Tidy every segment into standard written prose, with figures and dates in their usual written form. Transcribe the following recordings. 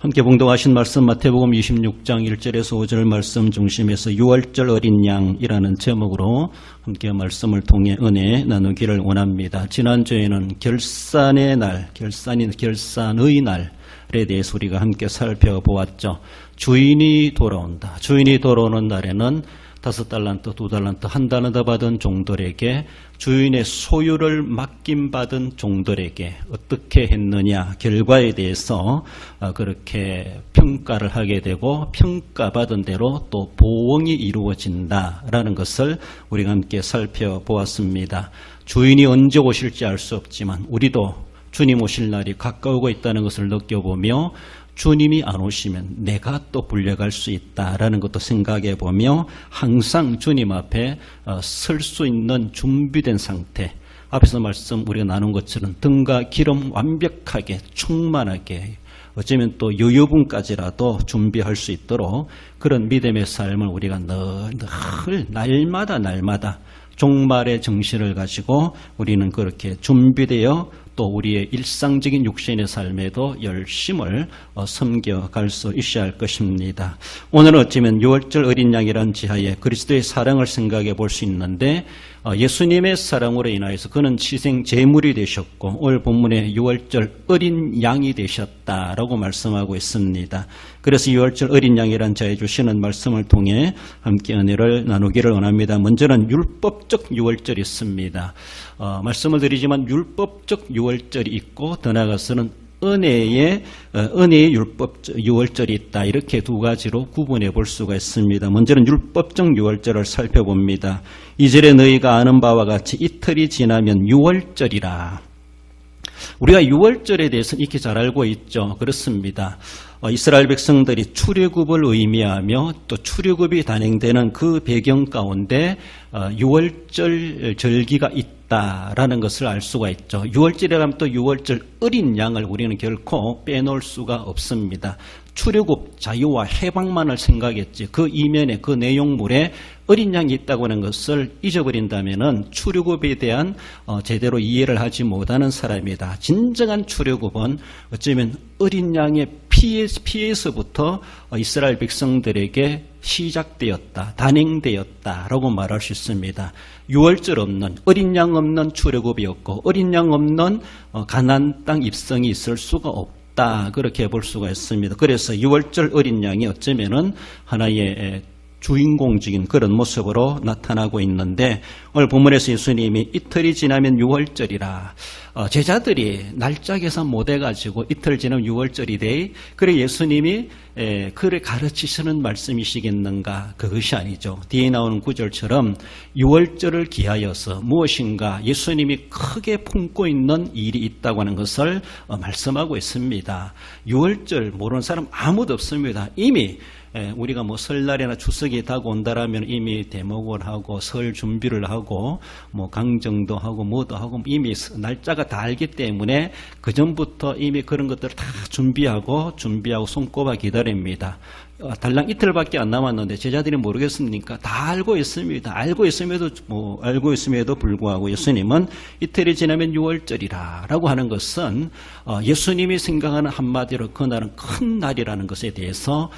함께 봉독하신 말씀 마태복음 26장 1절에서 5절 말씀 중심에서 6월절 어린 양이라는 제목으로 함께 말씀을 통해 은혜 나누기를 원합니다. 지난주에는 결산의 날, 결산의 날에 대해서 우리가 함께 살펴보았죠. 주인이 돌아온다. 주인이 돌아오는 날에는 5달란트, 2달란트, 1달란트 받은 종들에게 주인의 소유를 맡김받은 종들에게 어떻게 했느냐 결과에 대해서 그렇게 평가를 하게 되고 평가받은 대로 또 보응이 이루어진다라는 것을 우리가 함께 살펴보았습니다. 주인이 언제 오실지 알 수 없지만 우리도 주님 오실 날이 가까우고 있다는 것을 느껴보며 주님이 안 오시면 내가 또 불려갈 수 있다라는 것도 생각해 보며 항상 주님 앞에 설 수 있는 준비된 상태, 앞에서 말씀 우리가 나눈 것처럼 등과 기름 완벽하게 충만하게 어쩌면 또 여유분까지라도 준비할 수 있도록 그런 믿음의 삶을 우리가 늘 날마다 종말의 정신을 가지고 우리는 그렇게 준비되어 또 우리의 일상적인 육신의 삶에도 열심을 섬겨갈 수 있어야 할 것입니다. 오늘은 어쩌면 6월절 어린 양이라는 지하에 그리스도의 사랑을 생각해 볼 수 있는데 예수님의 사랑으로 인하여서 그는 희생 제물이 되셨고 오늘 본문에 6월절 어린 양이 되셨다라고 말씀하고 있습니다. 그래서 6월절 어린 양이라는 자에 주시는 말씀을 통해 함께 은혜를 나누기를 원합니다. 먼저는 율법적 6월절이 있습니다. 말씀을 드리지만 율법적 6월절이 있고 더 나아가서는 은혜의 율법 6월절이 있다. 이렇게 두 가지로 구분해 볼 수가 있습니다. 먼저는 율법적 6월절을 살펴봅니다. 2절에 너희가 아는 바와 같이 이틀이 지나면 6월절이라. 우리가 6월절에 대해서는 이렇게 잘 알고 있죠. 그렇습니다. 이스라엘 백성들이 출애굽을 의미하며 또 출애굽이 단행되는 그 배경 가운데 6월절 절기가 있다라는 것을 알 수가 있죠. 6월절에 가면 또 6월절 어린 양을 우리는 결코 빼놓을 수가 없습니다. 출애굽 자유와 해방만을 생각했지 그 이면에 그 내용물에 어린 양이 있다고 하는 것을 잊어버린다면 출애굽에 대한 제대로 이해를 하지 못하는 사람이다. 진정한 출애굽은 어쩌면 어린 양의 피에서부터 이스라엘 백성들에게 시작되었다, 단행되었다라고 말할 수 있습니다. 6월절 없는, 어린 양 없는 출애굽이었고 어린 양 없는 가나안 땅 입성이 있을 수가 없다. 그렇게 볼 수가 있습니다. 그래서 6월절 어린 양이 어쩌면은 하나의 주인공적인 그런 모습으로 나타나고 있는데 오늘 본문에서 예수님이 이틀이 지나면 6월절이라 제자들이 날짜 계산 못해가지고 이틀 지나면 6월절이 돼. 그래 예수님이 그래 가르치시는 말씀이시겠는가? 그것이 아니죠. 뒤에 나오는 구절처럼 6월절을 기하여서 무엇인가 예수님이 크게 품고 있는 일이 있다고 하는 것을 말씀하고 있습니다. 6월절 모르는 사람 아무도 없습니다. 이미 우리가 뭐 설날이나 추석이 다가온다라면 이미 대목을 하고 설 준비를 하고 뭐 강정도 하고 뭐도 하고 이미 날짜가 다 알기 때문에 그 전부터 이미 그런 것들을 다 준비하고 손꼽아 기다립니다. 달랑 이틀밖에 안 남았는데 제자들이 모르겠습니까? 다 알고 있습니다. 알고 있음에도 불구하고 예수님은 이틀이 지나면 6월절이라고 하는 것은 예수님이 생각하는 한마디로 그날은 큰 날이라는 것에 대해서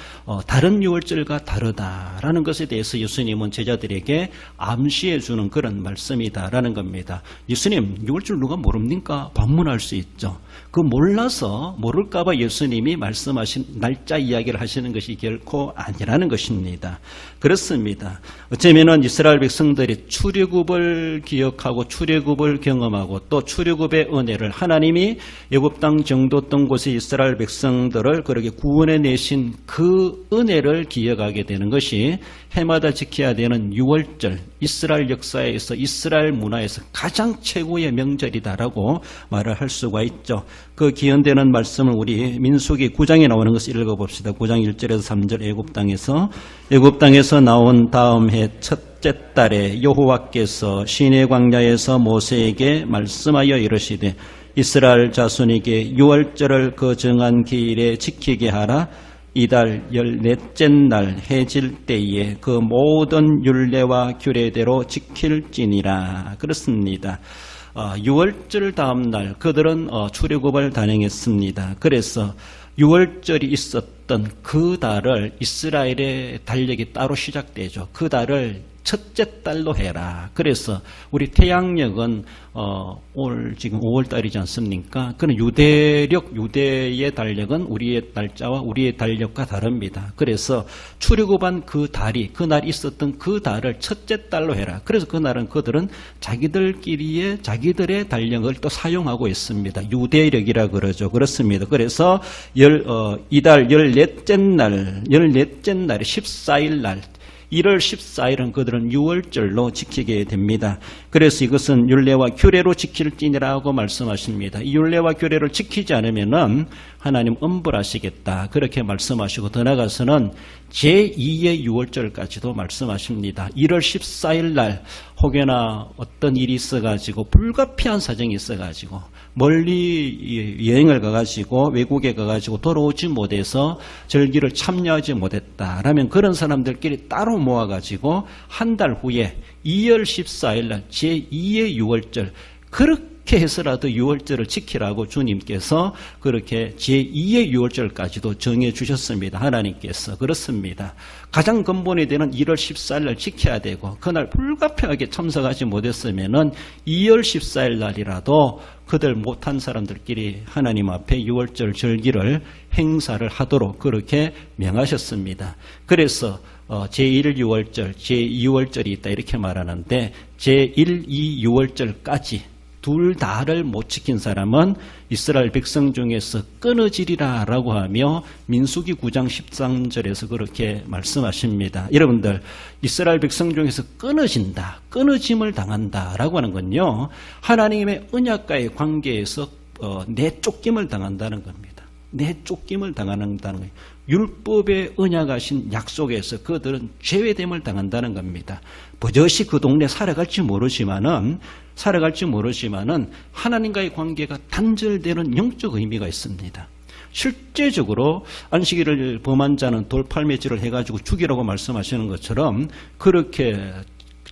다른 6월절과 다르다라는 것에 대해서 예수님은 제자들에게 암시해 주는 그런 말씀이다라는 겁니다. 예수님 6월절 누가 모릅니까? 반문할 수 있죠. 그 몰라서 모를까봐 예수님이 말씀하신 날짜 이야기를 하시는 것이 결코 아니라는 것입니다. 그렇습니다. 어쩌면은 이스라엘 백성들이 출애굽을 기억하고 출애굽을 경험하고 또 출애굽의 은혜를 하나님이 애굽 땅 정도던 곳에 이스라엘 백성들을 그렇게 구원해 내신 그 은혜를 기억하게 되는 것이 해마다 지켜야 되는 6월절 이스라엘 역사에서 이스라엘 문화에서 가장 최고의 명절이다라고 말을 할 수가 있죠. 그 기원되는 말씀을 우리 민수기 9장에 나오는 것을 읽어봅시다. 9장 1절에서 3절 애굽 땅에서 나온 다음 해 첫째 달에 여호와께서 시내 광야에서 모세에게 말씀하여 이르시되 이스라엘 자손에게 6월절을 그 정한 기일에 지키게 하라. 이달 14째 날 해질 때에 그 모든 율례와 규례대로 지킬지니라. 그렇습니다. 6월절 다음 날 그들은 출애굽을 단행했습니다. 그래서 유월절이 있었던 그 달을 이스라엘의 달력이 따로 시작되죠. 그 달을 첫째 달로 해라. 그래서 우리 태양력은 올 지금 5월 달이지 않습니까? 그는 유대의 달력은 우리의 날짜와 우리의 달력과 다릅니다. 그래서 출애굽한 그 달이 그날 있었던 그 달을 첫째 달로 해라. 그래서 그날은 그들은 자기들의 달력을 또 사용하고 있습니다. 유대력이라 그러죠. 그렇습니다. 그래서 이달 14째 날 14일 날 1월 14일은 그들은 유월절로 지키게 됩니다. 그래서 이것은 율례와 규례로 지킬지니라고 말씀하십니다. 이 율례와 규례를 지키지 않으면은 하나님 엄벌하시겠다. 그렇게 말씀하시고 더 나아가서는 제2의 유월절까지도 말씀하십니다. 1월 14일 날 혹여나 어떤 일이 있어가지고 불가피한 사정이 있어가지고 멀리 여행을 가가지고 외국에 가가지고 돌아오지 못해서 절기를 참여하지 못했다라면 그런 사람들끼리 따로 모아가지고 한 달 후에 2월 14일 날 제2의 유월절 그렇게 해서라도 유월절을 지키라고 주님께서 그렇게 제2의 유월절까지도 정해 주셨습니다. 하나님께서 그렇습니다. 가장 근본이 되는 1월 14일 날 지켜야 되고 그날 불가피하게 참석하지 못했으면은 2월 14일 날이라도 그들 못한 사람들끼리 하나님 앞에 유월절 절기를 행사를 하도록 그렇게 명하셨습니다. 그래서 제1 유월절, 제2월절이 있다 이렇게 말하는데 제1, 2 유월절까지 둘 다를 못 지킨 사람은 이스라엘 백성 중에서 끊어지리라 라고 하며 민수기 9장 13절에서 그렇게 말씀하십니다. 여러분들 이스라엘 백성 중에서 끊어진다, 끊어짐을 당한다 라고 하는 건요 하나님의 언약과의 관계에서 내쫓김을 당한다는 겁니다. 내쫓김을 당한다는 거예요. 율법의 언약하신 약속에서 그들은 제외됨을 당한다는 겁니다. 버젓이 그 동네 살아갈지 모르지만은 하나님과의 관계가 단절되는 영적 의미가 있습니다. 실제적으로 안식일을 범한 자는 돌팔매질을 해가지고 죽이라고 말씀하시는 것처럼 그렇게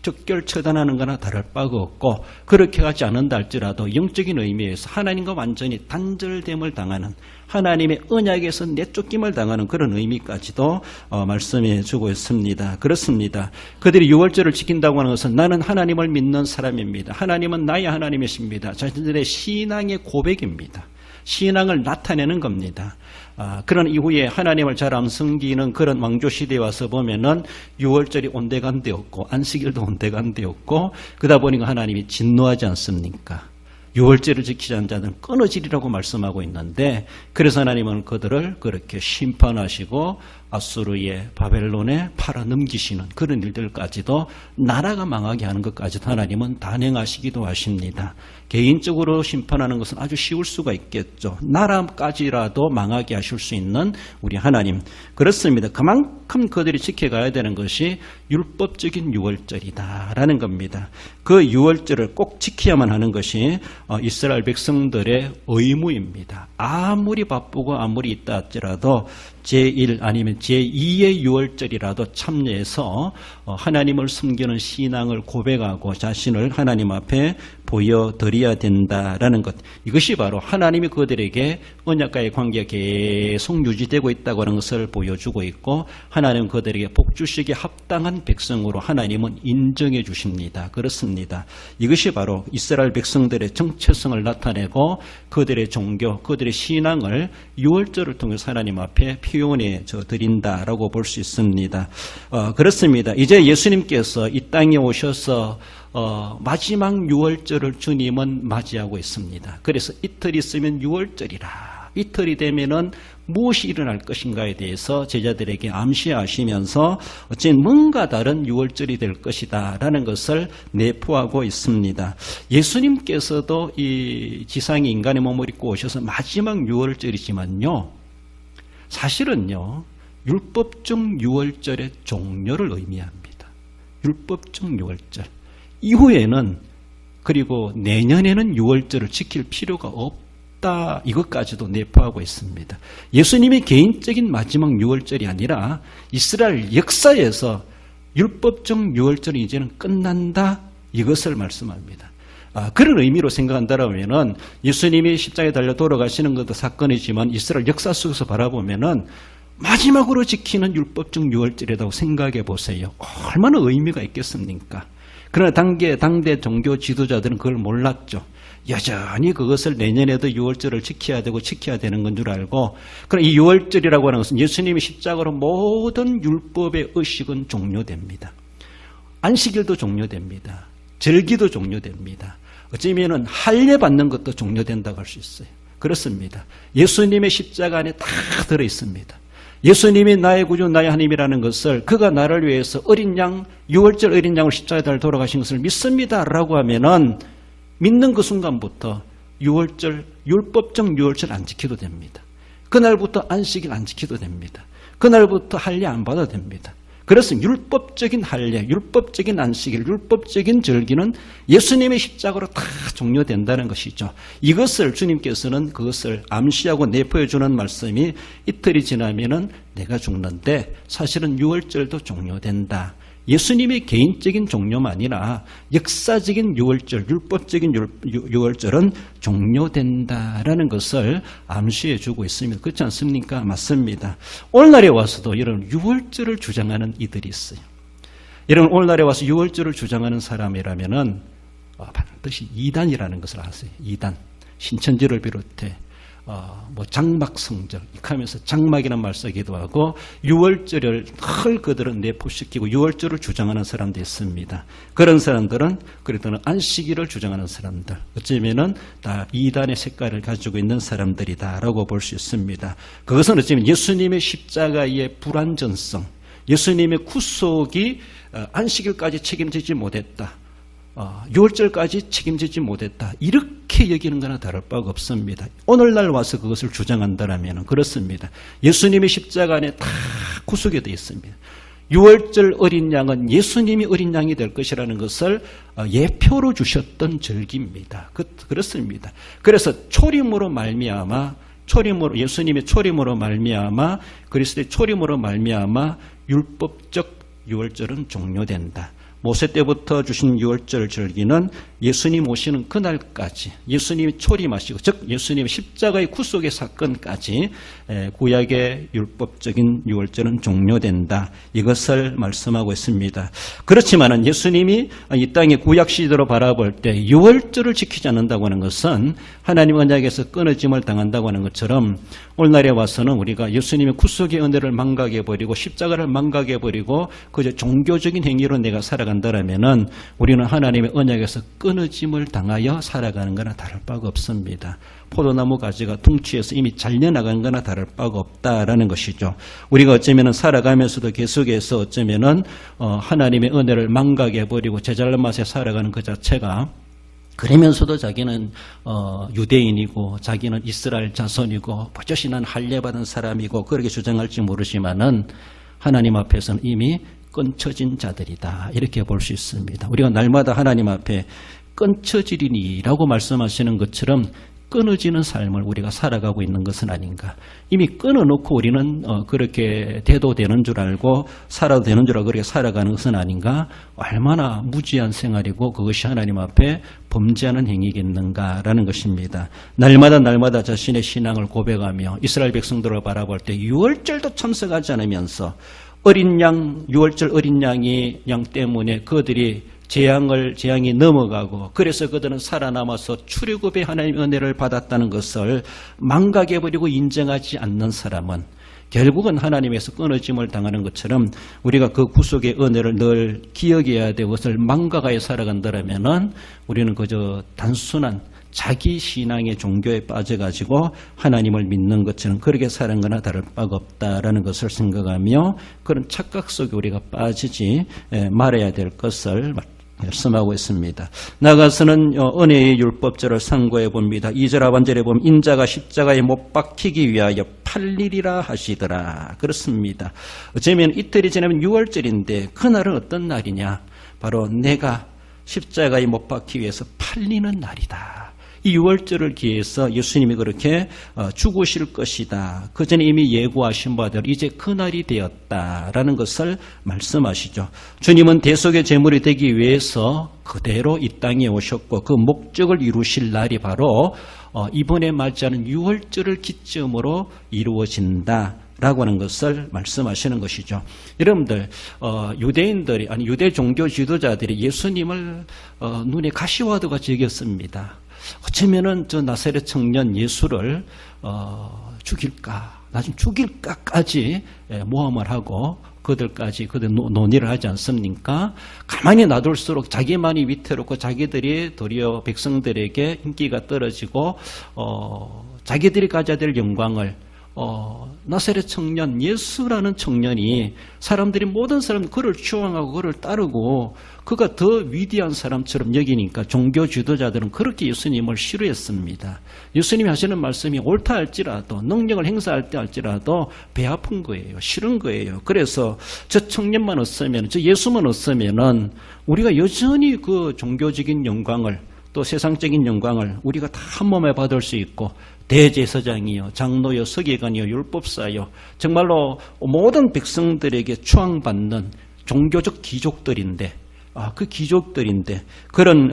적결 처단하는 거나 다를 바가 없고 그렇게 하지 않는다 할지라도 영적인 의미에서 하나님과 완전히 단절됨을 당하는 하나님의 언약에서 내쫓김을 당하는 그런 의미까지도 말씀해 주고 있습니다. 그렇습니다. 그들이 유월절을 지킨다고 하는 것은 나는 하나님을 믿는 사람입니다. 하나님은 나의 하나님이십니다. 자신들의 신앙의 고백입니다. 신앙을 나타내는 겁니다. 그런 이후에 하나님을 잘 안 섬기는 그런 왕조시대에 와서 보면은 유월절이 온데간데 없고 안식일도 온데간데 없고 그러다 보니까 하나님이 진노하지 않습니까? 유월절을 지키지 않는 자들은 끊어지리라고 말씀하고 있는데 그래서 하나님은 그들을 그렇게 심판하시고 아수르의 바벨론에 팔아넘기시는 그런 일들까지도 나라가 망하게 하는 것까지도 하나님은 단행하시기도 하십니다. 개인적으로 심판하는 것은 아주 쉬울 수가 있겠죠. 나라까지라도 망하게 하실 수 있는 우리 하나님. 그렇습니다. 그만큼 그들이 지켜가야 되는 것이 율법적인 유월절이다라는 겁니다. 그 유월절을 꼭 지켜야만 하는 것이 이스라엘 백성들의 의무입니다. 아무리 바쁘고 아무리 있다 할지라도 제1 아니면 제2의 유월절이라도 참여해서 하나님을 섬기는 신앙을 고백하고 자신을 하나님 앞에 보여드려야 된다라는 것. 이것이 바로 하나님이 그들에게 언약과의 관계가 계속 유지되고 있다고 하는 것을 보여주고 있고 하나님은 그들에게 복주시기에 합당한 백성으로 하나님은 인정해 주십니다. 그렇습니다. 이것이 바로 이스라엘 백성들의 정체성을 나타내고 그들의 종교, 그들의 신앙을 유월절을 통해서 하나님 앞에 표현해 드린다라고 볼 수 있습니다. 그렇습니다. 이제 예수님께서 이 땅에 오셔서 마지막 유월절을 주님은 맞이하고 있습니다. 그래서 이틀 있으면 유월절이라. 이틀이 되면은 무엇이 일어날 것인가에 대해서 제자들에게 암시하시면서 어쨌든 뭔가 다른 유월절이 될 것이다 라는 것을 내포하고 있습니다. 예수님께서도 이 지상에 인간의 몸을 입고 오셔서 마지막 유월절이지만요 사실은요 율법적 유월절의 종료를 의미합니다. 율법적 유월절 이후에는 그리고 내년에는 유월절을 지킬 필요가 없다 이것까지도 내포하고 있습니다. 예수님의 개인적인 마지막 유월절이 아니라 이스라엘 역사에서 율법적 유월절이 이제는 끝난다 이것을 말씀합니다. 그런 의미로 생각한다면은 예수님이 십자가에 달려 돌아가시는 것도 사건이지만 이스라엘 역사 속에서 바라보면은 마지막으로 지키는 율법적 유월절이라고 생각해 보세요. 얼마나 의미가 있겠습니까? 그러나 당대 종교 지도자들은 그걸 몰랐죠. 여전히 그것을 내년에도 유월절을 지켜야 되는 건 줄 알고, 그럼 이 유월절이라고 하는 것은 예수님이 십자가로 모든 율법의 의식은 종료됩니다. 안식일도 종료됩니다. 절기도 종료됩니다. 어쩌면은 할례 받는 것도 종료된다고 할 수 있어요. 그렇습니다. 예수님의 십자가 안에 다 들어 있습니다. 예수님이 나의 구주, 나의 하나님이라는 것을, 그가 나를 위해서 어린 양, 유월절 어린 양을 십자가에 달려 돌아가신 것을 믿습니다라고 하면은 믿는 그 순간부터 유월절, 율법적 유월절 안 지켜도 됩니다. 그날부터 안식일 안 지켜도 됩니다. 그날부터 할례 안 받아도 됩니다. 그래서 율법적인 할례, 율법적인 안식일, 율법적인 절기는 예수님의 십자가로 다 종료된다는 것이죠. 이것을 주님께서는 그것을 암시하고 내포해 주는 말씀이 이틀이 지나면은 내가 죽는데 사실은 유월절도 종료된다. 예수님의 개인적인 종료만 아니라 역사적인 유월절, 율법적인 유월절은 종료된다라는 것을 암시해 주고 있습니다. 그렇지 않습니까? 맞습니다. 오늘날에 와서도 이런 유월절을 주장하는 이들이 있어요. 이런 오늘날에 와서 유월절을 주장하는 사람이라면은 반드시 이단이라는 것을 아세요. 이단. 신천지를 비롯해 장막성적, 이렇게 하면서 장막이라는 말 쓰기도 하고, 유월절을 늘 그들은 내포시키고 유월절을 주장하는 사람도 있습니다. 그런 사람들은, 그랬더니 안식일을 주장하는 사람들, 어쩌면은 다 이단의 색깔을 가지고 있는 사람들이다라고 볼 수 있습니다. 그것은 어쩌면 예수님의 십자가의 불완전성, 예수님의 구속이 안식일까지 책임지지 못했다. 유월절까지 책임지지 못했다. 이렇게 여기는 거나 다를 바가 없습니다. 오늘날 와서 그것을 주장한다면 그렇습니다. 예수님의 십자가 안에 다 구속이 되어 있습니다. 유월절 어린 양은 예수님이 어린 양이 될 것이라는 것을 예표로 주셨던 절기입니다. 그렇습니다. 그래서 초림으로 말미암아, 예수님의 초림으로 말미암아, 그리스도의 초림으로 말미암아 율법적 유월절은 종료된다. 모세 때부터 주신 유월절 절기는 예수님 오시는 그날까지, 예수님이 초림하시고, 즉 예수님의 십자가의 구속의 사건까지 구약의 율법적인 유월절은 종료된다. 이것을 말씀하고 있습니다. 그렇지만은 예수님이 이 땅의 구약 시대로 바라볼 때 유월절을 지키지 않는다고 하는 것은 하나님 언약에서 끊어짐을 당한다고 하는 것처럼, 오늘날에 와서는 우리가 예수님의 구속의 은혜를 망각해버리고 십자가를 망각해버리고 그저 종교적인 행위로 내가 살아간다라면은 우리는 하나님의 언약에서 끊어짐을 당하여 살아가는 거나 다를 바가 없습니다. 포도나무 가지가 둥치에서 이미 잘려나간 거나 다를 바가 없다라는 것이죠. 우리가 어쩌면은 살아가면서도 계속해서 어쩌면은 하나님의 은혜를 망각해버리고 제잘난 맛에 살아가는 그 자체가, 그러면서도 자기는 유대인이고 자기는 이스라엘 자손이고 버젓이 난 할례받은 사람이고 그렇게 주장할지 모르지만은 하나님 앞에서는 이미 끊쳐진 자들이다, 이렇게 볼 수 있습니다. 우리가 날마다 하나님 앞에 끊쳐지리니라고 말씀하시는 것처럼 끊어지는 삶을 우리가 살아가고 있는 것은 아닌가. 이미 끊어놓고 우리는 그렇게 돼도 되는 줄 알고 살아도 되는 줄 알고 그렇게 살아가는 것은 아닌가. 얼마나 무지한 생활이고 그것이 하나님 앞에 범죄하는 행위겠는가라는 것입니다. 날마다 자신의 신앙을 고백하며 이스라엘 백성들을 바라볼 때 유월절도 참석하지 않으면서 어린 양, 유월절 어린 양 때문에 그들이 재앙이 넘어가고, 그래서 그들은 살아남아서 출애굽의 하나님의 은혜를 받았다는 것을 망각해버리고 인정하지 않는 사람은 결국은 하나님에서 끊어짐을 당하는 것처럼 우리가 그 구속의 은혜를 늘 기억해야 되고 그것을 망각하여 살아간다면 우리는 그저 단순한 자기 신앙의 종교에 빠져가지고 하나님을 믿는 것처럼 그렇게 사는 거나 다를 바가 없다라는 것을 생각하며 그런 착각 속에 우리가 빠지지 말아야 될 것을 말씀하고 있습니다. 나가서는 은혜의 율법절을 상고해 봅니다. 2절 하반절에 보면 인자가 십자가에 못 박히기 위하여 팔리리라 하시더라. 그렇습니다. 어쩌면 이틀이 지나면 유월절인데 그날은 어떤 날이냐? 바로 내가 십자가에 못 박히기 위해서 팔리는 날이다. 이 유월절을 기해서 예수님이 그렇게 죽으실 것이다. 그 전에 이미 예고하신 바대로 이제 그날이 되었다라는 것을 말씀하시죠. 주님은 대속의 제물이 되기 위해서 그대로 이 땅에 오셨고 그 목적을 이루실 날이 바로 이번에 맞이하는 유월절을 기점으로 이루어진다. 라고 하는 것을 말씀하시는 것이죠. 여러분들 유대인들이 아니 유대 종교 지도자들이 예수님을 눈에 가시화두가 적였습니다. 어쩌면은 저 나사렛 청년 예수를 죽일까 나중에 죽일까까지 모함을 하고 그들 논의를 하지 않습니까? 가만히 놔둘수록 자기만이 위태롭고 자기들이 도리어 백성들에게 인기가 떨어지고 자기들이 가져야 될 영광을 나사렛 청년 예수라는 청년이 사람들이 모든 사람 그를 추앙하고 그를 따르고 그가 더 위대한 사람처럼 여기니까 종교 지도자들은 그렇게 예수님을 싫어했습니다. 예수님이 하시는 말씀이 옳다 할지라도 능력을 행사할 때 할지라도 배 아픈 거예요. 싫은 거예요. 그래서 저 청년만 없으면 저 예수만 없으면은 우리가 여전히 그 종교적인 영광을 또 세상적인 영광을 우리가 다 한 몸에 받을 수 있고 대제사장이요, 장로요, 서기관이요, 율법사요, 정말로 모든 백성들에게 추앙받는 종교적 귀족들인데, 그 귀족들인데 그런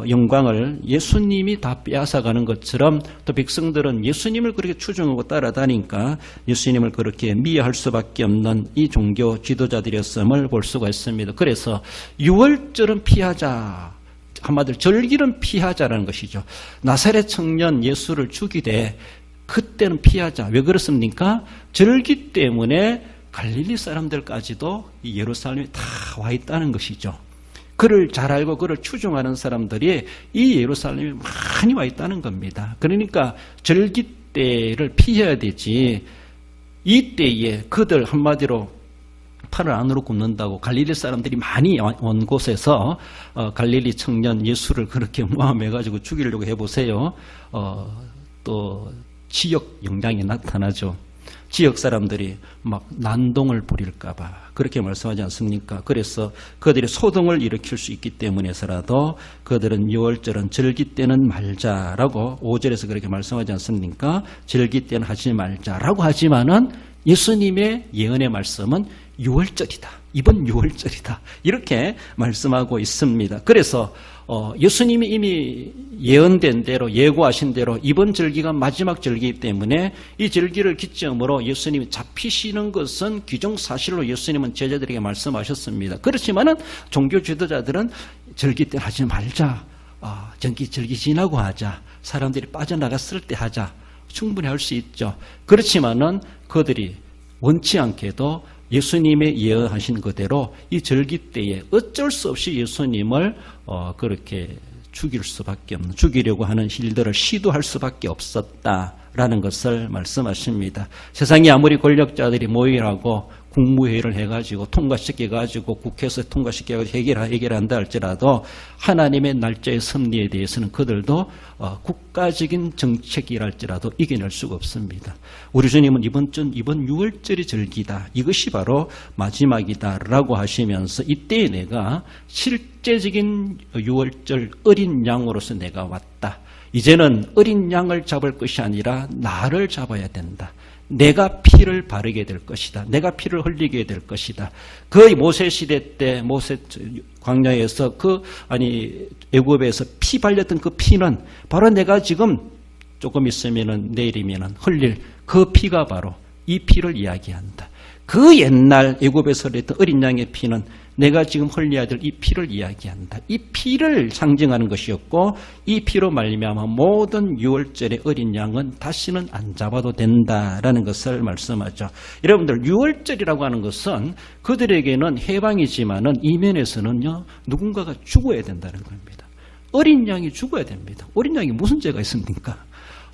영광을 예수님이 다 빼앗아가는 것처럼 또 백성들은 예수님을 그렇게 추종하고 따라다니까 예수님을 그렇게 미워할 수밖에 없는 이 종교 지도자들이었음을 볼 수가 있습니다. 그래서 유월절은 피하자. 한마디로 절기는 피하자라는 것이죠. 나사렛 청년 예수를 죽이되 그때는 피하자. 왜 그렇습니까? 절기 때문에 갈릴리 사람들까지도 이 예루살렘에 다 와 있다는 것이죠. 그를 잘 알고 그를 추종하는 사람들이 이 예루살렘에 많이 와 있다는 겁니다. 그러니까 절기 때를 피해야 되지 이때에 그들 한마디로 팔을 안으로 굽는다고 갈릴리 사람들이 많이 온 곳에서 갈릴리 청년 예수를 그렇게 모함해가지고 죽이려고 해보세요. 또 지역 영향이 나타나죠. 지역 사람들이 막 난동을 부릴까봐 그렇게 말씀하지 않습니까? 그래서 그들이 소동을 일으킬 수 있기 때문에서라도 그들은 유월절은 절기 때는 말자라고 5절에서 그렇게 말씀하지 않습니까? 절기 때는 하지 말자라고 하지만은 예수님의 예언의 말씀은 유월절이다. 이번 유월절이다. 이렇게 말씀하고 있습니다. 그래서 예수님이 이미 예언된 대로 예고하신 대로 이번 절기가 마지막 절기이기 때문에 이 절기를 기점으로 예수님이 잡히시는 것은 기정사실로 예수님은 제자들에게 말씀하셨습니다. 그렇지만은 종교 지도자들은 절기 때 하지 말자. 절기 지나고 하자. 사람들이 빠져나갔을 때 하자. 충분히 할 수 있죠. 그렇지만은 그들이 원치 않게도 예수님의 예언하신 그대로 이 절기 때에 어쩔 수 없이 예수님을 그렇게 죽이려고 하는 일들을 시도할 수밖에 없었다라는 것을 말씀하십니다. 세상에 아무리 권력자들이 모이라고 국무회의를 해가지고 통과시켜가지고 국회에서 통과시켜가지고 해결한다 할지라도 하나님의 날짜의 섭리에 대해서는 그들도 국가적인 정책이랄지라도 이겨낼 수가 없습니다. 우리 주님은 이번 유월절이 절기다. 이것이 바로 마지막이다라고 하시면서 이때에 내가 실제적인 유월절 어린 양으로서 내가 왔다. 이제는 어린 양을 잡을 것이 아니라 나를 잡아야 된다. 내가 피를 바르게 될 것이다. 내가 피를 흘리게 될 것이다. 그 모세 시대 때 모세 광야에서 애굽에서 피 발렸던 그 피는 바로 내가 지금 조금 있으면은 내일이면은 흘릴 그 피가 바로 이 피를 이야기한다. 그 옛날 애굽에서 흘렸던 어린 양의 피는 내가 지금 흘려야 될 이 피를 이야기한다. 이 피를 상징하는 것이었고 이 피로 말미암아 모든 유월절의 어린 양은 다시는 안 잡아도 된다라는 것을 말씀하죠. 여러분들 유월절이라고 하는 것은 그들에게는 해방이지만은 이면에서는요 누군가가 죽어야 된다는 겁니다. 어린 양이 죽어야 됩니다. 어린 양이 무슨 죄가 있습니까?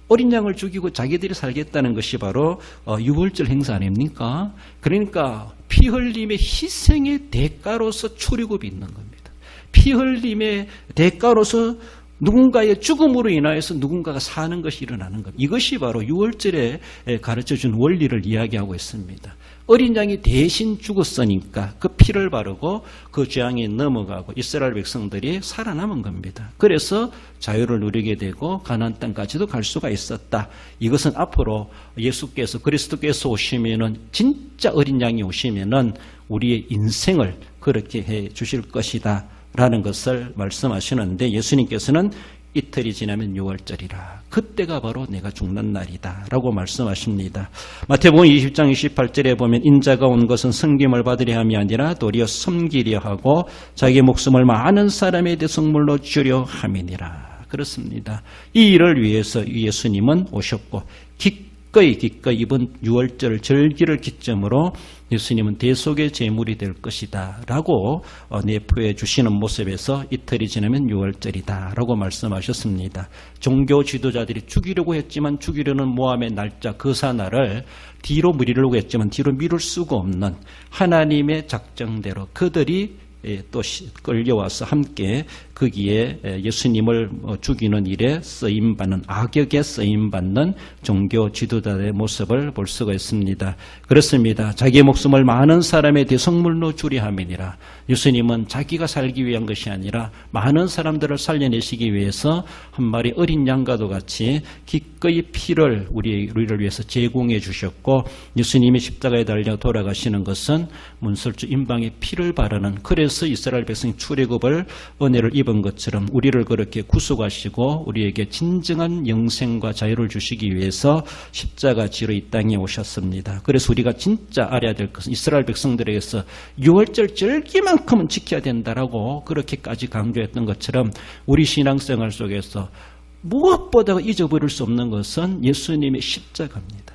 어린 양을 죽이고 자기들이 살겠다는 것이 바로 유월절 행사 아닙니까? 그러니까 피 흘림의 희생의 대가로서 출애굽이 있는 겁니다. 피 흘림의 대가로서 누군가의 죽음으로 인하여서 누군가가 사는 것이 일어나는 것. 이것이 바로 유월절에 가르쳐준 원리를 이야기하고 있습니다. 어린 양이 대신 죽었으니까 그 피를 바르고 그 재앙이 넘어가고 이스라엘 백성들이 살아남은 겁니다. 그래서 자유를 누리게 되고 가나안 땅까지도 갈 수가 있었다. 이것은 앞으로 예수께서 그리스도께서 오시면은 진짜 어린 양이 오시면은 우리의 인생을 그렇게 해 주실 것이다 라는 것을 말씀하시는데 예수님께서는 이틀이 지나면 6월절이라 그때가 바로 내가 죽는 날이다 라고 말씀하십니다. 마태복음 20장 28절에 보면 인자가 온 것은 섬김을 받으려 함이 아니라 도리어 섬기려 하고 자기 목숨을 많은 사람의 대속물로 주려 함이니라. 그렇습니다. 이 일을 위해서 예수님은 오셨고 기꺼이 이번 6월절 절기를 기점으로 예수님은 대속의 제물이 될 것이다 라고 내포해 주시는 모습에서 이틀이 지나면 6월절이다 라고 말씀하셨습니다. 종교 지도자들이 죽이려고 했지만 죽이려는 모함의 날짜 그사날을 뒤로 미루려고 했지만 뒤로 미룰 수가 없는 하나님의 작정대로 그들이 또 끌려와서 함께 거기에 예수님을 죽이는 일에 쓰임받는 악역에 쓰임받는 종교 지도자의 모습을 볼 수가 있습니다. 그렇습니다. 자기의 목숨을 많은 사람의 대속물로 주려 함이니라. 예수님은 자기가 살기 위한 것이 아니라 많은 사람들을 살려내시기 위해서 한 마리 어린 양과도 같이 기꺼이 피를 우리를 위해서 제공해 주셨고 예수님이 십자가에 달려 돌아가시는 것은 문설주 임방에 피를 바르는 그래서 이스라엘 백성이 출애굽을 은혜를 입은 것처럼 우리를 그렇게 구속하시고 우리에게 진정한 영생과 자유를 주시기 위해서 십자가 지로 이 땅에 오셨습니다. 그래서 우리가 진짜 알아야 될 것은 이스라엘 백성들에게서 6월절 절기만큼은 지켜야 된다라고 그렇게까지 강조했던 것처럼 우리 신앙생활 속에서 무엇보다 잊어버릴 수 없는 것은 예수님의 십자가입니다.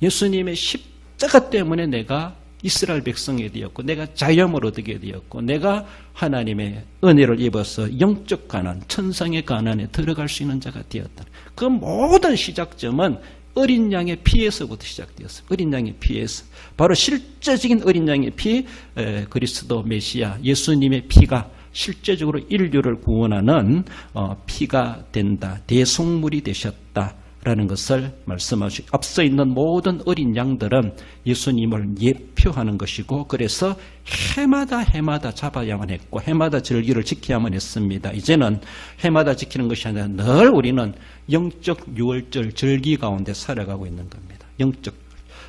예수님의 십자가 때문에 내가 이스라엘 백성이 되었고 내가 자유함을 얻게 되었고 내가 하나님의 은혜를 입어서 영적 가난, 천상의 가난에 들어갈 수 있는 자가 되었다. 그 모든 시작점은 어린 양의 피에서부터 시작되었습니다. 어린 양의 피에서. 바로 실제적인 어린 양의 피, 그리스도 메시아, 예수님의 피가 실제적으로 인류를 구원하는 피가 된다. 대속물이 되셨다. 라는 것을 말씀하시고 앞서 있는 모든 어린 양들은 예수님을 예표하는 것이고 그래서 해마다 잡아야만 했고 해마다 절기를 지켜야만 했습니다. 이제는 해마다 지키는 것이 아니라 늘 우리는 영적 6월절 절기 가운데 살아가고 있는 겁니다. 영적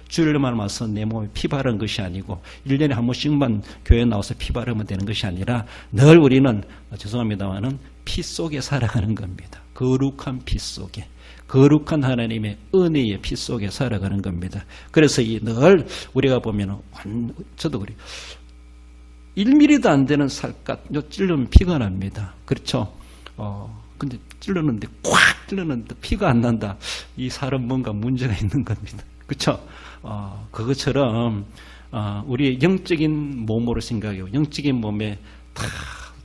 주일만 와서 내 몸에 피 바른 것이 아니고 1년에 한 번씩만 교회 나와서 피 바르면 되는 것이 아니라 늘 우리는 죄송합니다마는 피 속에 살아가는 겁니다. 거룩한 피 속에. 거룩한 하나님의 은혜의 피 속에 살아가는 겁니다. 그래서 늘 우리가 보면 저도 그래요. 1mm도 안 되는 살갗 찔르면 피가 납니다. 그렇죠? 근데 찔르는데 콱 찔르는데 피가 안 난다. 이 사람 뭔가 문제가 있는 겁니다. 그렇죠? 그것처럼 우리의 영적인 몸으로 생각해요. 영적인 몸에 다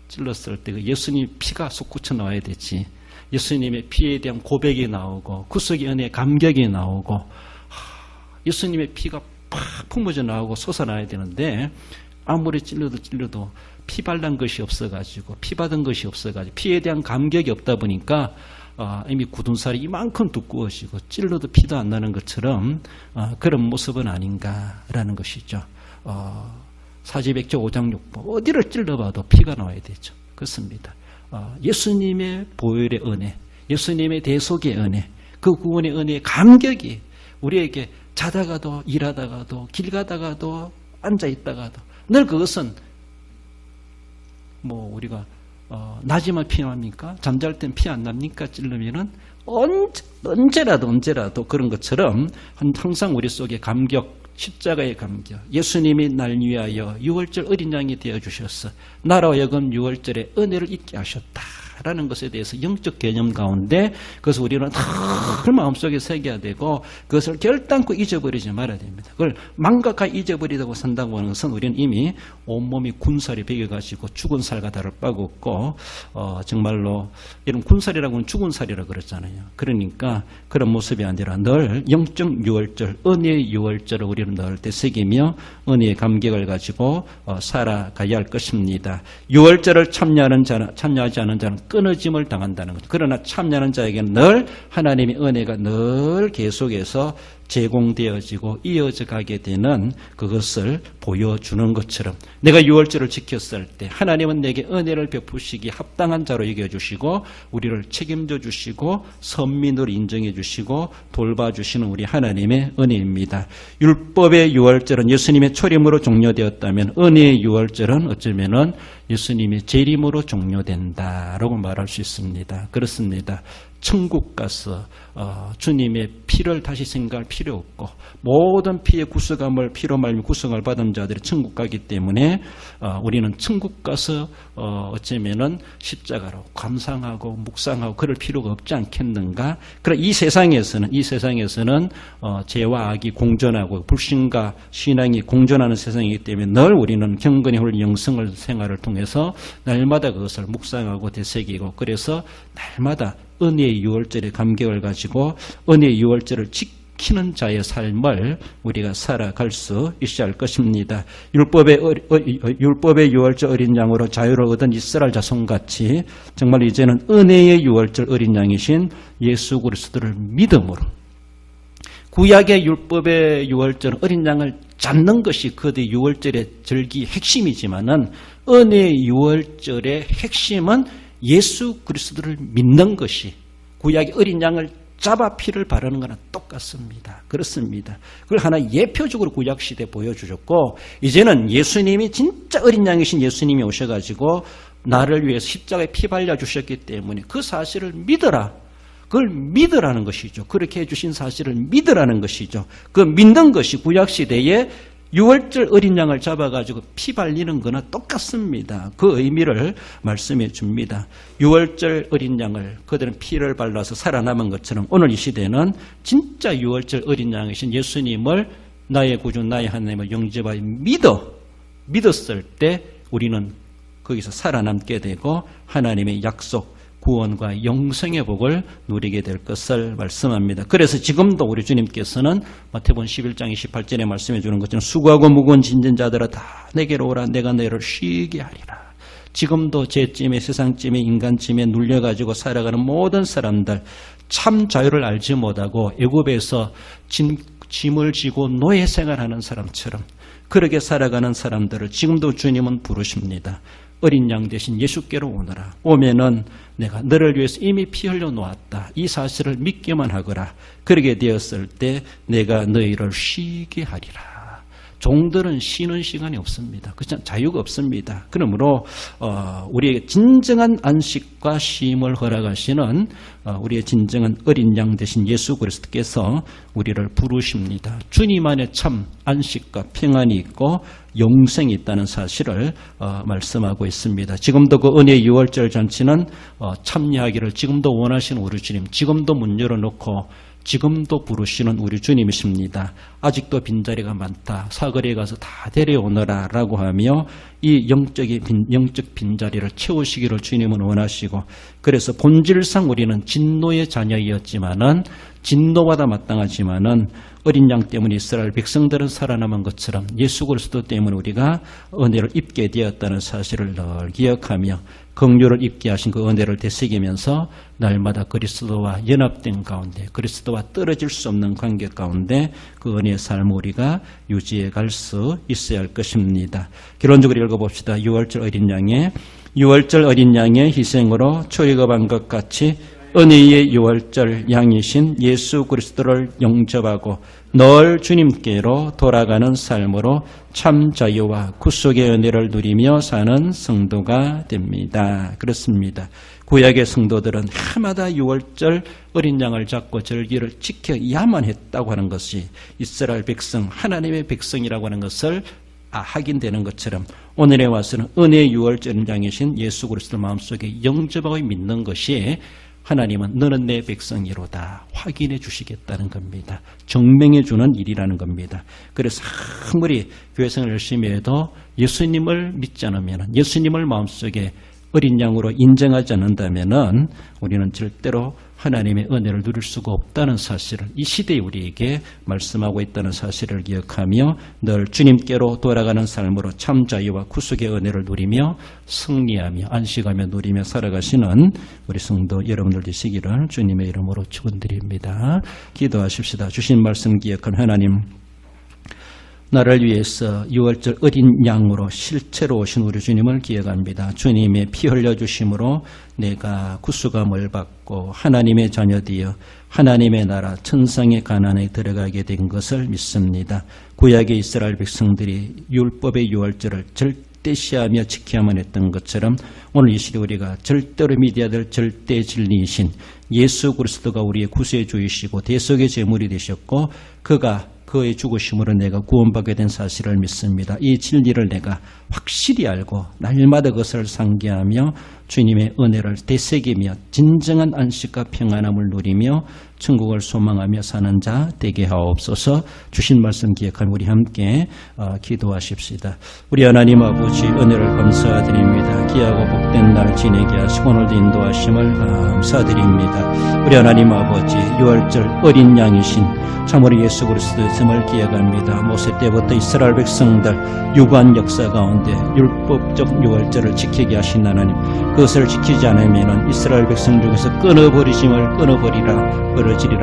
찔렀을 때 예수님 피가 솟구쳐 나와야 되지. 예수님의 피에 대한 고백이 나오고 구속의 은혜의 감격이 나오고 예수님의 피가 팍 품어져 나오고 솟아나야 되는데 아무리 찔러도 피 발란 것이 없어가지고 피 받은 것이 없어가지고 피에 대한 감격이 없다 보니까 이미 굳은 살이 이만큼 두꺼워지고 찔러도 피도 안 나는 것처럼 그런 모습은 아닌가라는 것이죠. 사지백조 5장 6번 어디를 찔러봐도 피가 나와야 되죠. 그렇습니다. 예수님의 보혈의 은혜, 예수님의 대속의 은혜, 그 구원의 은혜의 감격이 우리에게 자다가도 일하다가도 길 가다가도 앉아있다가도 늘 그것은 우리가 낮에만 피 납니까? 잠잘 땐 피 안 납니까? 찔르면은 언제라도 그런 것처럼 항상 우리 속에 감격, 십자가의 감격, 예수님이 날 위하여 6월절 어린 양이 되어주셔서 나로 하여금 6월절에 은혜를 잊게 하셨다라는 것에 대해서 영적 개념 가운데 그것을 우리는 늘 마음속에 새겨야 되고 그것을 결단코 잊어버리지 말아야 됩니다. 그걸 망각하게 잊어버리다고 산다고 하는 것은 우리는 이미 온몸이 군살이 배겨가지고 죽은 살과 다를 바가 없고 정말로 이런 군살이라고 하면 죽은 살이라고 그랬잖아요. 그러니까 그런 모습이 아니라 늘 영적 6월절, 은혜의 6월절을 우리는 늘 되새기며 은혜의 감격을 가지고 살아가야 할 것입니다. 6월절을 참여하지 않은 자는 끊어짐을 당한다는 거죠. 그러나 참여하는 자에게는 늘 하나님의 은혜가 늘 계속해서 제공되어지고 이어져 가게 되는 그것을 보여주는 것처럼 내가 유월절을 지켰을 때 하나님은 내게 은혜를 베푸시기 합당한 자로 여겨주시고 우리를 책임져 주시고 선민으로 인정해 주시고 돌봐주시는 우리 하나님의 은혜입니다. 율법의 유월절은 예수님의 초림으로 종료되었다면 은혜의 유월절은 어쩌면은 예수님의 재림으로 종료된다라고 말할 수 있습니다. 그렇습니다. 천국 가서 주님의 피를 다시 생각할 필요 없고 모든 피의 구속함을 피로 말미 구속을 받은 자들이 천국 가기 때문에 우리는 천국 가서 어쩌면은 십자가로 감상하고 묵상하고 그럴 필요가 없지 않겠는가? 그러나 이 세상에서는 죄와 악이 공존하고 불신과 신앙이 공존하는 세상이기 때문에 늘 우리는 경건의 홀 영성을 생활을 통해서 날마다 그것을 묵상하고 되새기고 그래서 날마다 은혜의 유월절의 감격을 가지고 은혜의 유월절을 지키는 자의 삶을 우리가 살아갈 수 있어야 할 것입니다. 율법의 유월절 어린 양으로 자유를 얻은 이스라엘 자손같이 정말 이제는 은혜의 유월절 어린 양이신 예수 그리스도를 믿음으로 구약의 율법의 유월절 어린 양을 잡는 것이 그들의 유월절의 절기 핵심이지만은 은혜의 유월절의 핵심은 예수 그리스도를 믿는 것이 구약의 어린 양을 잡아 피를 바르는 거나 똑같습니다. 그렇습니다. 그걸 하나 예표적으로 구약시대에 보여주셨고 이제는 예수님이 진짜 어린 양이신 예수님이 오셔가지고 나를 위해서 십자가에 피 발라주셨기 때문에 그 사실을 믿어라. 그걸 믿으라는 것이죠. 그렇게 해주신 사실을 믿으라는 것이죠. 그 믿는 것이 구약시대에 유월절 어린 양을 잡아가지고 피 발리는 거나 똑같습니다. 그 의미를 말씀해 줍니다. 유월절 어린 양을 그들은 피를 발라서 살아남은 것처럼 오늘 이 시대는 진짜 유월절 어린 양이신 예수님을 나의 구주 나의 하나님을 영접하여 믿었을 때 우리는 거기서 살아남게 되고 하나님의 약속 구원과 영생의 복을 누리게 될 것을 말씀합니다. 그래서 지금도 우리 주님께서는 마태복음 11장 28절에 말씀해 주는 것처럼 수고하고 무거운 짐진 자들아 다 내게로 오라 내가 너희를 쉬게 하리라. 지금도 죄짐에 세상짐에 인간짐에 눌려가지고 살아가는 모든 사람들 참 자유를 알지 못하고 애굽에서 짐을 지고 노예 생활하는 사람처럼 그렇게 살아가는 사람들을 지금도 주님은 부르십니다. 어린 양 대신 예수께로 오너라. 오면은 내가 너를 위해서 이미 피 흘려 놓았다. 이 사실을 믿기만 하거라. 그러게 되었을 때 내가 너희를 쉬게 하리라. 종들은 쉬는 시간이 없습니다. 그렇죠? 자유가 없습니다. 그러므로 우리에게 진정한 안식과 쉼을 허락하시는 우리의 진정한 어린 양 되신 예수 그리스도께서 우리를 부르십니다. 주님 안에 참 안식과 평안이 있고 영생이 있다는 사실을 말씀하고 있습니다. 지금도 그 은혜의 유월절 잔치는 참여하기를 지금도 원하시는 우리 주님, 지금도 문 열어놓고 지금도 부르시는 우리 주님이십니다. 아직도 빈자리가 많다. 사거리에 가서 다 데려오너라 라고 하며 이 영적 빈자리를 채우시기를 주님은 원하시고 그래서 본질상 우리는 진노의 자녀이었지만은 진노받아 마땅하지만은 어린 양 때문에 이스라엘 백성들은 살아남은 것처럼 예수 그리스도 때문에 우리가 은혜를 입게 되었다는 사실을 늘 기억하며 긍휼을 입게 하신 그 은혜를 되새기면서 날마다 그리스도와 연합된 가운데 그리스도와 떨어질 수 없는 관계 가운데 그 은혜의 삶을 우리가 유지해 갈 수 있어야 할 것입니다. 결론적으로 읽어봅시다. 유월절 어린 양의 희생으로 초리급한 것 같이 은혜의 유월절 양이신 예수 그리스도를 영접하고 늘 주님께로 돌아가는 삶으로 참 자유와 구속의 은혜를 누리며 사는 성도가 됩니다. 그렇습니다. 구약의 성도들은 해마다 유월절 어린 양을 잡고 절기를 지켜야만 했다고 하는 것이 이스라엘 백성, 하나님의 백성이라고 하는 것을 확인되는 것처럼 오늘에 와서는 은혜의 유월절 양이신 예수 그리스도를 마음속에 영접하고 믿는 것이 하나님은 너는 내 백성이로다 확인해 주시겠다는 겁니다. 증명해 주는 일이라는 겁니다. 그래서 아무리 교회생활을 열심히 해도 예수님을 믿지 않으면 예수님을 마음속에 어린 양으로 인정하지 않는다면 우리는 절대로 하나님의 은혜를 누릴 수가 없다는 사실을 이 시대에 우리에게 말씀하고 있다는 사실을 기억하며 늘 주님께로 돌아가는 삶으로 참 자유와 구속의 은혜를 누리며 승리하며 안식하며 누리며 살아가시는 우리 성도 여러분들 되시기를 주님의 이름으로 축원드립니다. 기도하십시다. 주신 말씀 기억한 하나님, 나를 위해서 유월절 어린 양으로 실체로 오신 우리 주님을 기억합니다. 주님의 피 흘려주심으로 내가 구속함을 받고 하나님의 자녀 되어 하나님의 나라 천상의 가난에 들어가게 된 것을 믿습니다. 구약의 이스라엘 백성들이 율법의 유월절을 절대시하며 지켜야만 했던 것처럼 오늘 이 시대 우리가 절대로 믿어야 될 절대 진리이신 예수 그리스도가 우리의 구세주이시고 대속의 제물이 되셨고 그의 죽으심으로 내가 구원받게 된 사실을 믿습니다. 이 진리를 내가 확실히 알고 날마다 그것을 상기하며 주님의 은혜를 되새기며 진정한 안식과 평안함을 누리며 천국을 소망하며 사는 자 되게 하옵소서. 주신 말씀 기억하며 우리 함께 기도하십시다. 우리 하나님 아버지 은혜를 감사드립니다. 귀하고 복된 날 지내게 하시고 오늘도 인도하심을 감사드립니다. 우리 하나님 아버지 유월절 어린 양이신 참으로 예수 그리스도의 셈을 기억합니다. 모세 때부터 이스라엘 백성들 유구한 역사 가운데 율법적 유월절을 지키게 하신 하나님, 그것을 지키지 않으면 이스라엘 백성 중에서 끊어버리리라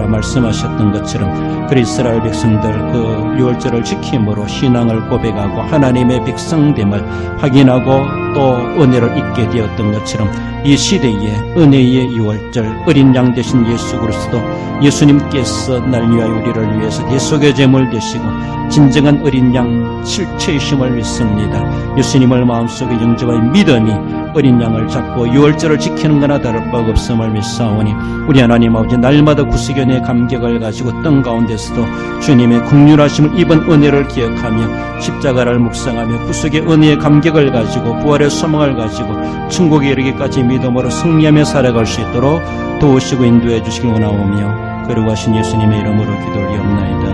말씀하셨던 것처럼 그 이스라엘 백성들 그 유월절을 지킴으로 신앙을 고백하고 하나님의 백성됨을 확인하고 또 은혜를 잊게 되었던 것처럼 이 시대에 은혜의 유월절 어린 양 되신 예수 그리스도 예수님께서 날 위하여 우리를 위해서 대속의 제물 되시고 진정한 어린 양 실체이심을 믿습니다. 예수님을 마음속에 영접하여 믿음이 어린 양을 잡고 유월절을 지키는 거나 다를 바 없음을 믿사오니 우리 하나님 아버지 날마다 구속연의 감격을 가지고 땅 가운데서도 주님의 긍휼하심을 입은 은혜를 기억하며 십자가를 묵상하며 구속의 은혜의 감격을 가지고 부활의 소망을 가지고 천국에 이르기까지 믿음으로 승리하며 살아갈 수 있도록 도우시고 인도해 주시길 원하오며 거룩하신 예수님의 이름으로 기도드리옵나이다.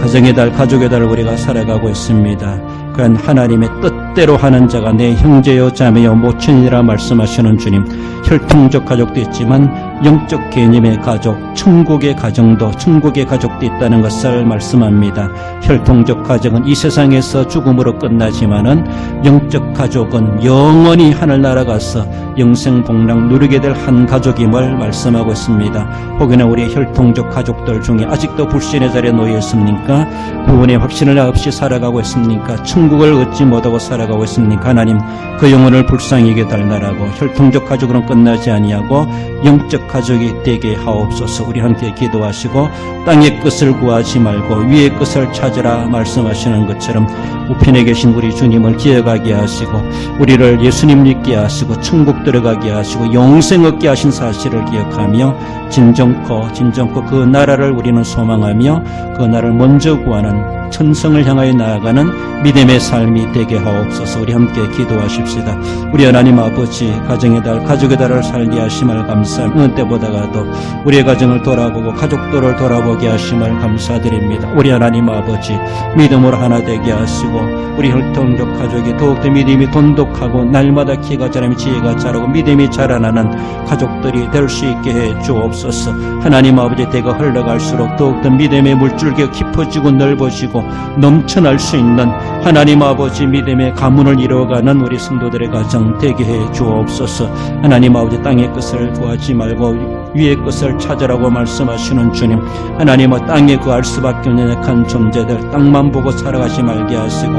가정의 달 가족의 달 우리가 살아가고 있습니다. 그런 하나님의 뜻대로 하는 자가 내 형제요 자매요 모친이라 말씀하시는 주님, 혈통적 가족도 있지만 영적 개념의 가족, 천국의 가정도 천국의 가족도 있다는 것을 말씀합니다. 혈통적 가정은 이 세상에서 죽음으로 끝나지만은 영적 가족은 영원히 하늘나라 가서 영생복락 누리게 될 한 가족임을 말씀하고 있습니다. 혹여나 우리의 혈통적 가족들 중에 아직도 불신의 자리에 놓여 있습니까? 구원의 확신을 없이 살아가고 있습니까? 천국을 얻지 못하고 살아가고 있습니까? 하나님, 그 영혼을 불쌍히 여겨 달라고 혈통적 가족으로는 끝나지 아니하고 영적 가족이 되게 하옵소서. 우리 함께 기도하시고 땅의 것을 구하지 말고 위의 것을 찾으라 말씀하시는 것처럼 우편에 계신 우리 주님을 기억하게 하시고 우리를 예수님 믿게 하시고 천국 들어가게 하시고 영생 얻게 하신 사실을 기억하며 진정코 그 나라를 우리는 소망하며 그 나라를 먼저 구하는 천성을 향하여 나아가는 믿음의 삶이 되게 하옵소서. 우리 함께 기도하십시다. 우리 하나님 아버지, 가정의 달 가족의 달을 살게 하심을 감사합니다. 어느 때보다도 우리의 가정을 돌아보고 가족들을 돌아보게 하심을 감사드립니다. 우리 하나님 아버지, 믿음으로 하나 되게 하시고 우리 혈통적 가족이 더욱더 믿음이 돈독하고 날마다 키가 자라며 지혜가 자라고 믿음이 자라나는 가족들이 될 수 있게 해 주옵소서. 하나님 아버지, 대가 흘러갈수록 더욱더 믿음의 물줄기가 깊어지고 넓어지고 넘쳐날 수 있는 하나님 아버지 믿음의 가문을 이루어가는 우리 성도들의 가정 되게 해 주옵소서. 하나님 아버지, 땅의 것을 구하지 말고 위의 것을 찾으라고 말씀하시는 주님, 하나님 땅에 구할 수밖에 없는 약한 존재들 땅만 보고 살아가지 말게 하시고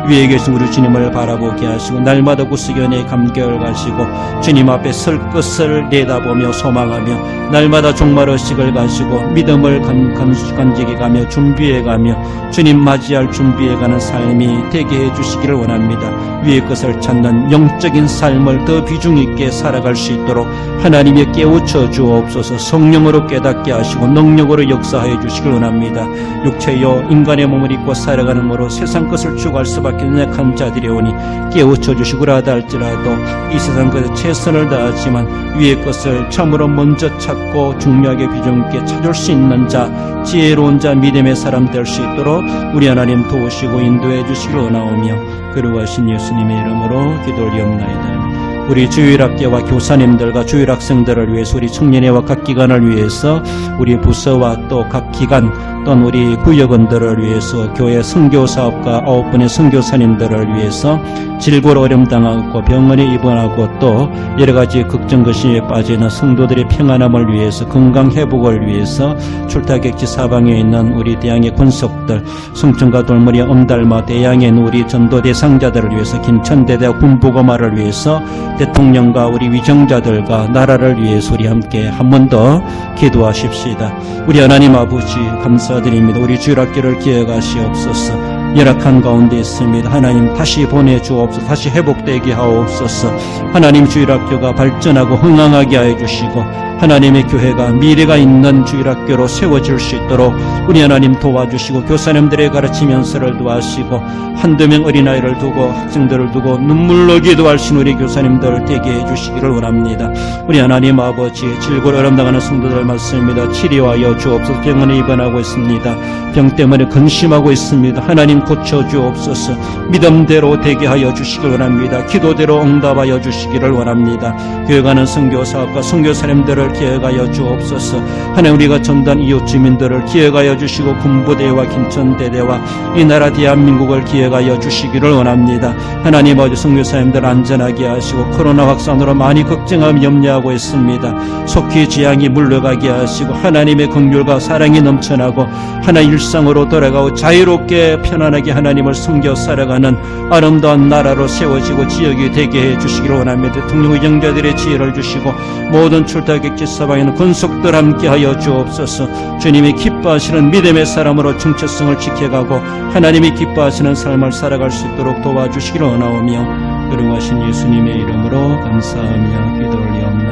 위에 계신 우리 주님을 바라보게 하시고 날마다 구속연의 감격을 가지고 주님 앞에 설 것을 내다보며 소망하며 날마다 종말의식을 가지고 믿음을 간직해가며 준비해가며 주님 맞이할 준비해가는 삶이 되게 해주시기를 원합니다. 위의 것을 찾는 영적인 삶을 더 비중 있게 살아갈 수 있도록 하나님이 깨우쳐 주옵소서. 성령으로 깨닫게 하시고 능력으로 역사하여 주시길 원합니다. 육체여 인간의 몸을 입고 살아가는 모로 세상 것을 추구할 수밖에 없는 약한 자들이 오니 깨우쳐 주시고라 할지라도 이 세상 것에 최선을 다하지만 위의 것을 참으로 먼저 찾고 중요하게 비중 있게 찾을 수 있는 자, 지혜로운 자, 믿음의 사람 될 수 있도록 우리 하나님 도우시고 인도해 주시길 원하오며 거룩하신 예수님의 이름으로 기도드리옵나이다. 우리 주일학교와 교사님들과 주일학생들을 위해서 우리 청년회와 각 기관을 위해서 우리 부서와 또 각 기관 또는 우리 구역원들을 위해서 교회 선교사업과 9분의 선교사님들을 위해서 질고로 어려움당하고 병원에 입원하고 또 여러가지 걱정거심에 빠지는 성도들의 평안함을 위해서 건강회복을 위해서 출타객지 사방에 있는 우리 대양의 권속들 성천과 돌머리 엄달마 대양에 있는 우리 전도 대상자들을 위해서 김천대대와 군부고마를 위해서 대통령과 우리 위정자들과 나라를 위해서 우리 함께 한 번 더 기도하십시다. 우리 하나님 아버지 감사드립니다. 우리 주일학교를 기억하시옵소서. 열악한 가운데 있습니다. 하나님 다시 보내주옵소서. 다시 회복되게 하옵소서. 하나님 주일학교가 발전하고 흥황하게 하여 주시고 하나님의 교회가 미래가 있는 주일학교로 세워질 수 있도록 우리 하나님 도와주시고 교사님들의 가르침 연설을 도와주시고 한두 명 어린아이를 두고 학생들을 두고 눈물로 기도할 수 있는 우리 교사님들을 되게 해주시기를 원합니다. 우리 하나님 아버지 질고로 어려움당하는 성도들 맞습니다. 치료하여 주옵소서. 병원에 입원하고 있습니다. 병 때문에 근심하고 있습니다. 하나님 고쳐주옵소서. 믿음대로 되게 하여 주시기를 원합니다. 기도대로 응답하여 주시기를 원합니다. 교회가는 선교사업과 선교사님들을 기억하여 주옵소서. 하나님 우리가 전단 이웃 주민들을 기억하여 주시고 군부대와 김천대대와 이 나라 대한민국을 기억하여 주시기를 원합니다. 하나님 아버지 선교사님들 안전하게 하시고 코로나 확산으로 많이 걱정하며 염려하고 있습니다. 속히 재앙이 물러가게 하시고 하나님의 긍휼과 사랑이 넘쳐나고 하나 일상으로 돌아가고 자유롭게 편안하게 하나님을 섬겨 살아가는 아름다운 나라로 세워지고 지역이 되게 해주시기를 원합니다. 대통령 의정자들의 지혜를 주시고 모든 출타객지 사방에는 권속들 함께하여 주옵소서. 주님이 기뻐하시는 믿음의 사람으로 정체성을 지켜가고 하나님이 기뻐하시는 삶을 살아갈 수 있도록 도와주시기를 원하오며 그러하신 예수님의 이름으로 감사하며 기도 올리옵나이다.